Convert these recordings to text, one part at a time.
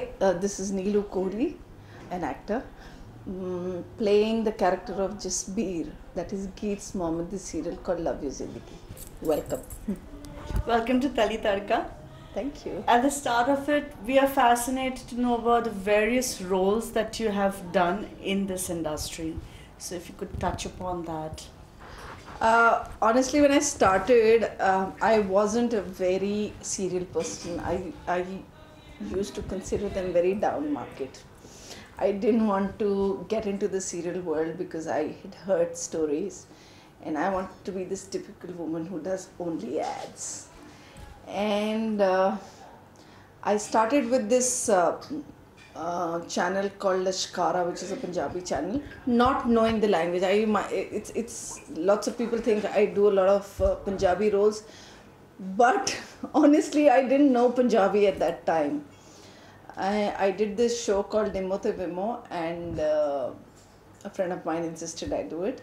This is Neelu Kohli, an actor, playing the character of Jasbir, that is Geet's mom in the serial called Love You Zindagi. Welcome. Welcome to TellyTadka. Thank you. At the start of it, we are fascinated to know about the various roles that you have done in this industry. So if you could touch upon that. Honestly, when I started, I wasn't a very serial person. I used to consider them very down market. I didn't want to get into the serial world because I had heard stories, and I wanted to be this typical woman who does only ads. And I started with this channel called Lashkara, which is a Punjabi channel, not knowing the language. It's lots of people think I do a lot of Punjabi roles, but honestly I didn't know Punjabi at that time. I did this show called Nimmo Te Vimmo, and a friend of mine insisted I do it,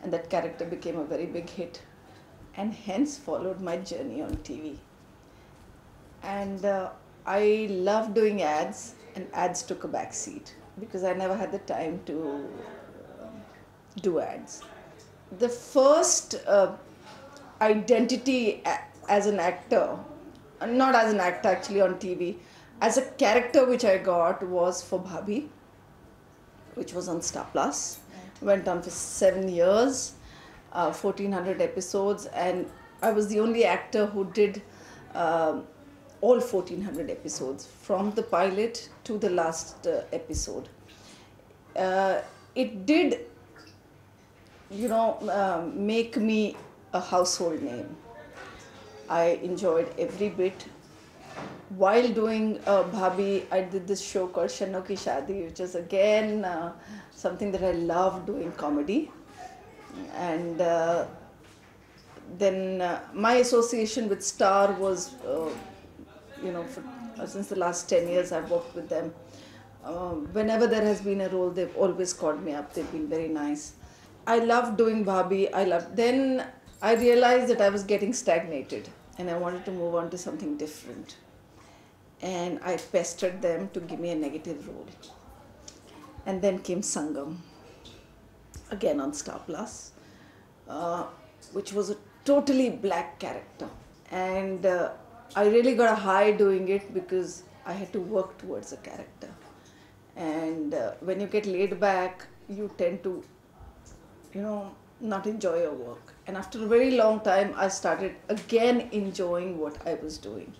and that character became a very big hit, and hence followed my journey on TV. And I love doing ads, and ads took a back seat because I never had the time to do ads. The first identity as an actor, not as an actor actually on TV, as a character which I got was for Bhabhi, which was on Star Plus. Went on for 7 years, 1400 episodes, and I was the only actor who did all 1400 episodes, from the pilot to the last episode. It did, make me a household name. I enjoyed every bit. While doing Bhabhi, I did this show called Shanno Ki Shaadi, which is again something that I love doing, comedy. And then my association with Star was, since the last 10 years I've worked with them. Whenever there has been a role, they've always called me up. They've been very nice. I loved doing Bhabhi. Then I realized that I was getting stagnated and I wanted to move on to something different. And I pestered them to give me a negative role. And then came Sangam, again on Star Plus, which was a totally black character. And I really got a high doing it because I had to work towards a character. And when you get laid back, you tend to, not enjoy your work. And after a very long time, I started again enjoying what I was doing.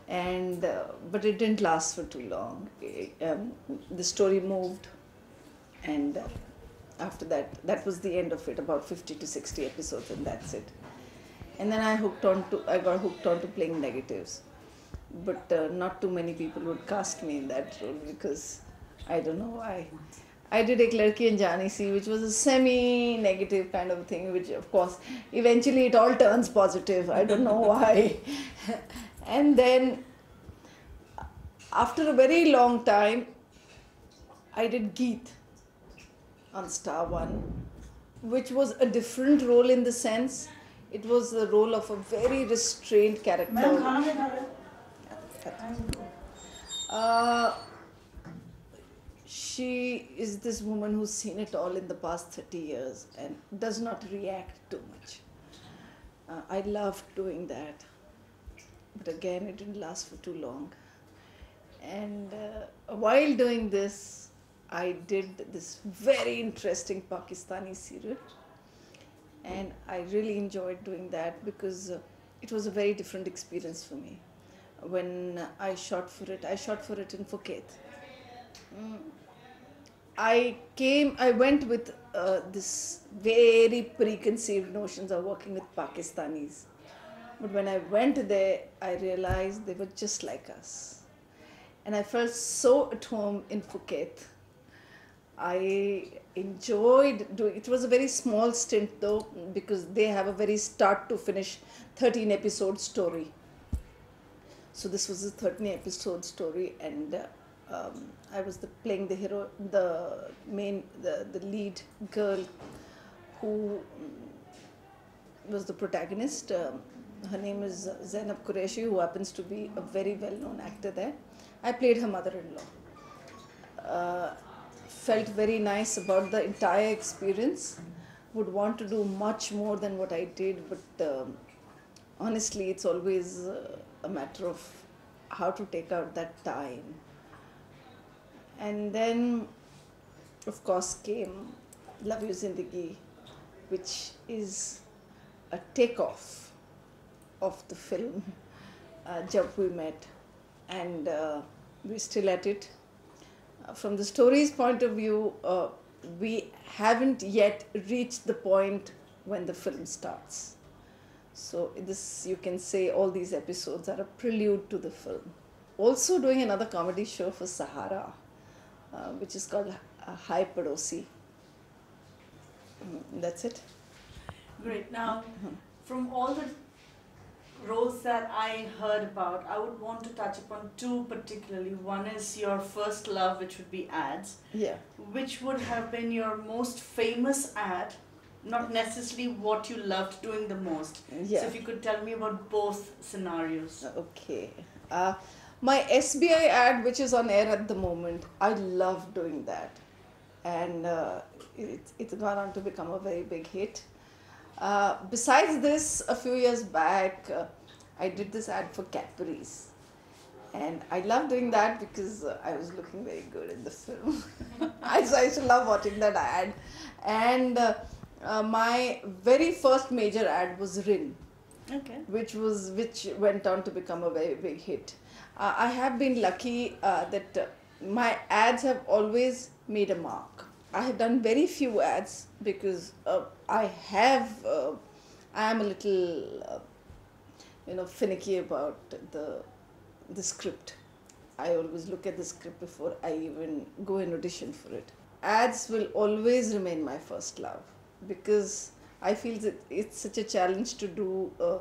And but it didn't last for too long. The story moved, and after that was the end of it. About 50 to 60 episodes, and that's it. And then I got hooked on to playing negatives, but not too many people would cast me in that role because I don't know why. I did Ek Ladki Anjani Si, which was a semi-negative kind of thing, which of course eventually it all turns positive. I don't know why. And then, after a very long time, I did Geet on Star One, which was a different role in the sense, it was the role of a very restrained character. She is this woman who's seen it all in the past 30 years and does not react too much. I loved doing that. But again, it didn't last for too long. And while doing this, I did this very interesting Pakistani serial. And I really enjoyed doing that because it was a very different experience for me. When I shot for it in Phuket. I went with this very preconceived notions of working with Pakistanis. But when I went there, I realized they were just like us. And I felt so at home in Phuket. I enjoyed doing it. It was a very small stint though, because they have a very start to finish 13 episode story. So this was a 13 episode story, and I was playing the hero, the lead girl who was the protagonist. Her name is Zainab Qureshi, who happens to be a very well-known actor there. I played her mother-in-law. Felt very nice about the entire experience. Would want to do much more than what I did, but honestly, it's always a matter of how to take out that time. And then, of course, came Love You Zindagi, which is a takeoff of the film Jab We Met, and we're still at it. From the story's point of view, we haven't yet reached the point when the film starts. So this, you can say, all these episodes are a prelude to the film. Also doing another comedy show for Sahara, which is called Hi Padosi. That's it. Great. Now, from all the roles that I heard about, I would want to touch upon two particularly. One is your first love, which would be ads. Yeah. Which would have been your most famous ad, not necessarily what you loved doing the most. Yeah. So if you could tell me about both scenarios. Okay. My SBI ad, which is on air at the moment, I love doing that. And it's gone on to become a very big hit. Besides this, a few years back, I did this ad for Cadbury's. And I love doing that because I was looking very good in the film. I used to love watching that ad. And my very first major ad was Rin. Okay. Which went on to become a very big hit. I have been lucky that my ads have always made a mark. I have done very few ads because I am a little finicky about the script. I always look at the script before I even go and audition for it. Ads will always remain my first love because I feel that it's such a challenge to do a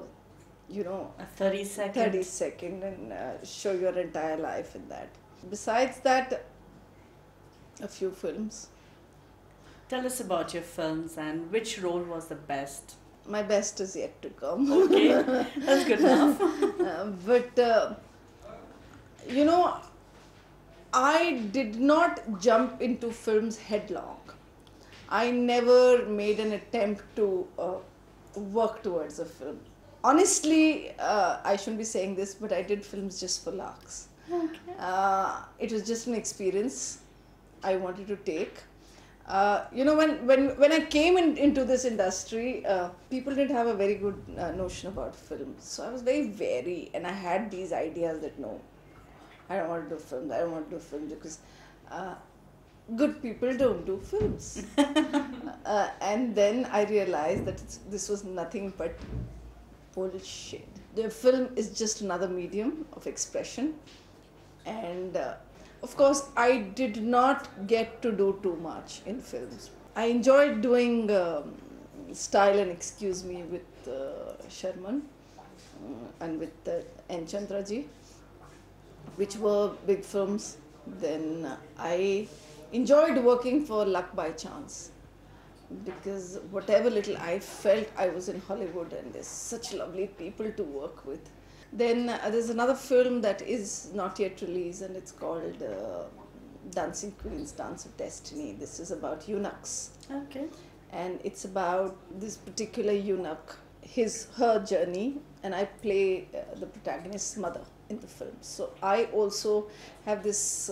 30 second and show your entire life in that. Besides that, a few films. Tell us about your films and which role was the best. My best is yet to come. Okay, that's good enough. But I did not jump into films headlong. I never made an attempt to work towards a film. Honestly, I shouldn't be saying this, but I did films just for larks. Okay. It was just an experience I wanted to take. When I came into this industry, people didn't have a very good notion about films. So I was very wary, and I had these ideas that no, I don't want to do films. I don't want to do films because good people don't do films. And then I realized that this was nothing but bullshit. The film is just another medium of expression, and of course I did not get to do too much in films. I enjoyed doing Style and Excuse Me with Sharman and with N. Chandraji, which were big films. Then I enjoyed working for Luck by Chance, because whatever little I felt, I was in Hollywood and there's such lovely people to work with. Then there's another film that is not yet released, and it's called Dancing Queens, Dance of Destiny. This is about eunuchs. Okay. And it's about this particular eunuch, her journey, and I play the protagonist's mother in the film. So I also have this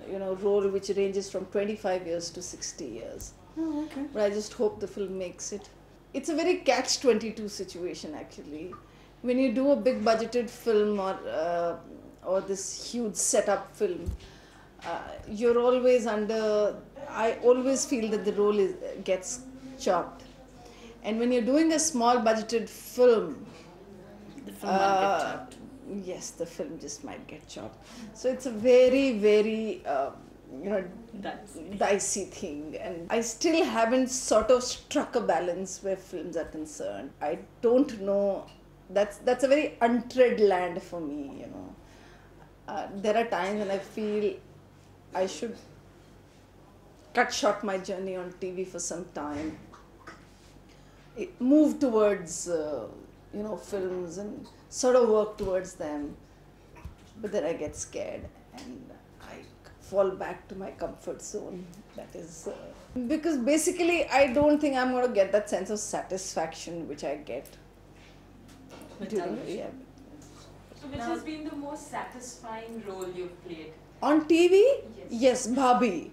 role which ranges from 25 years to 60 years. Oh, okay. But I just hope the film makes it. It's a very catch-22 situation actually. When you do a big budgeted film or this huge setup film, you're always I always feel that the role gets chopped. And when you're doing a small budgeted film, the film might get chopped. Yes, the film just might get chopped. So it's a very, very dicey thing, and I still haven't sort of struck a balance where films are concerned. I don't know. That's a very untread land for me. There are times when I feel I should cut short my journey on TV for some time. Move towards films and sort of work towards them. But then I get scared and I fall back to my comfort zone. That is because basically I don't think I'm going to get that sense of satisfaction which I get With during television. So which has been the most satisfying role you've played? On TV. Yes. Yes, Bhabhi.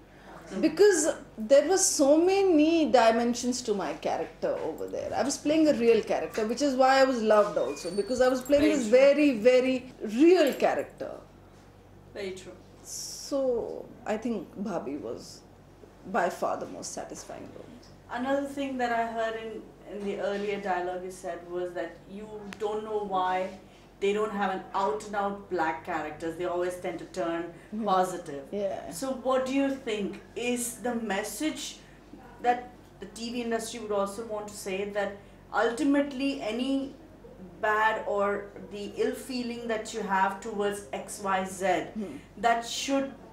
Because there were so many dimensions to my character over there. I was playing a real character, which is why I was loved also, because I was playing Very this true. very, very real character. Very true. So I think Bhabhi was by far the most satisfying role. Another thing that I heard in the earlier dialogue you said was that you don't know why they don't have an out-and-out black characters. They always tend to turn positive. Yeah. So what do you think is the message that the TV industry would also want to say, that ultimately any bad or the ill feeling that you have towards XYZ, that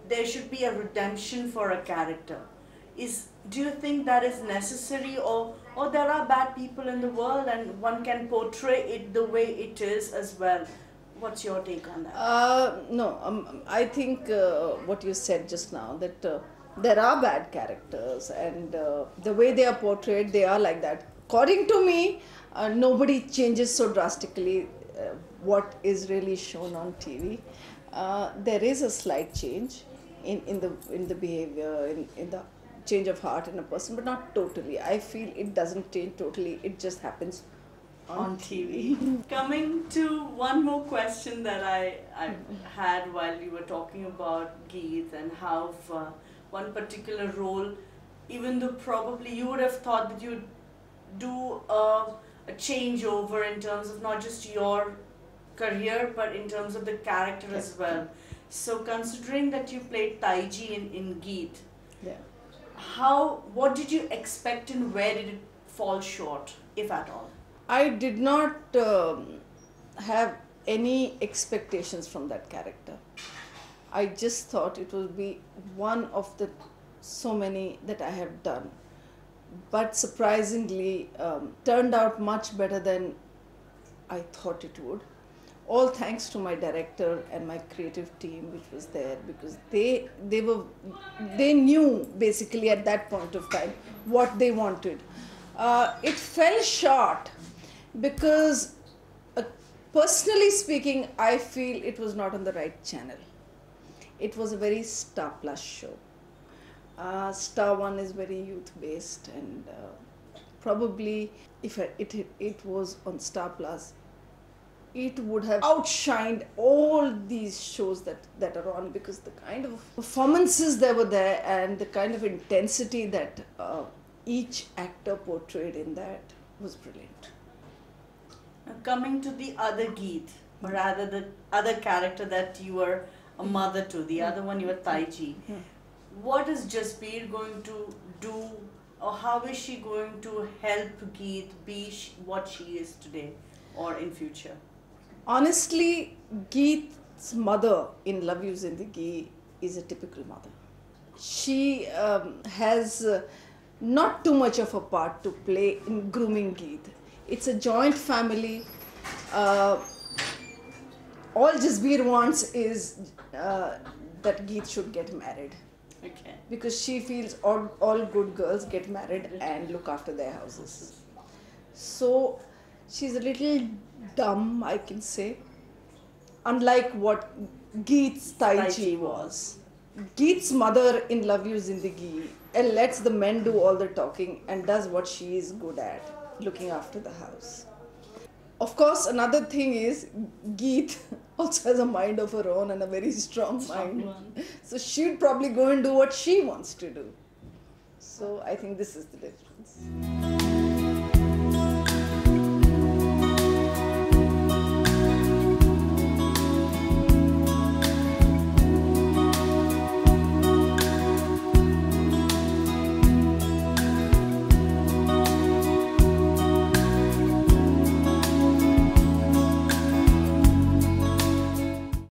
there should be a redemption for a character? Do you think that is necessary, or there are bad people in the world and one can portray it the way it is as well? What's your take on that? No, I think what you said just now, that there are bad characters and the way they are portrayed, they are like that. According to me, nobody changes so drastically what is really shown on TV. There is a slight change in the behavior, in the change of heart in a person, but not totally. I feel it doesn't change totally, it just happens On TV. Coming to one more question that I had while you were talking about Geet and how one particular role, even though probably you would have thought that you'd do a changeover in terms of not just your career but in terms of the character as well. So considering that you played Taiji in Geet, yeah. what did you expect and where did it fall short, if at all? I did not have any expectations from that character. I just thought it would be one of the so many that I have done. But surprisingly, turned out much better than I thought it would. All thanks to my director and my creative team which was there, because they knew basically at that point of time what they wanted. It fell short because personally speaking, I feel it was not on the right channel. It was a very Star Plus show. Star One is very youth based, and probably if it was on Star Plus, it would have outshined all these shows that are on, because the kind of performances that were there and the kind of intensity that each actor portrayed in that was brilliant. Now coming to the other Geet, or rather the other character that you were a mother to, the other one you were Taiji. What is Jasbir going to do, or how is she going to help Geet be what she is today or in future? Honestly, Geet's mother in Love You Zindagi is a typical mother. She has not too much of a part to play in grooming Geet. It's a joint family. All Jasbir wants is that Geet should get married. Okay. Because she feels all good girls get married and look after their houses. So she's a little dumb, I can say, unlike what Geet's Taiji was. Geet's mother in Love You Zindagi lets the men do all the talking and does what she is good at, looking after the house. Of course, another thing is Geet also has a mind of her own and a very strong mind. So she'd probably go and do what she wants to do. So I think this is the difference.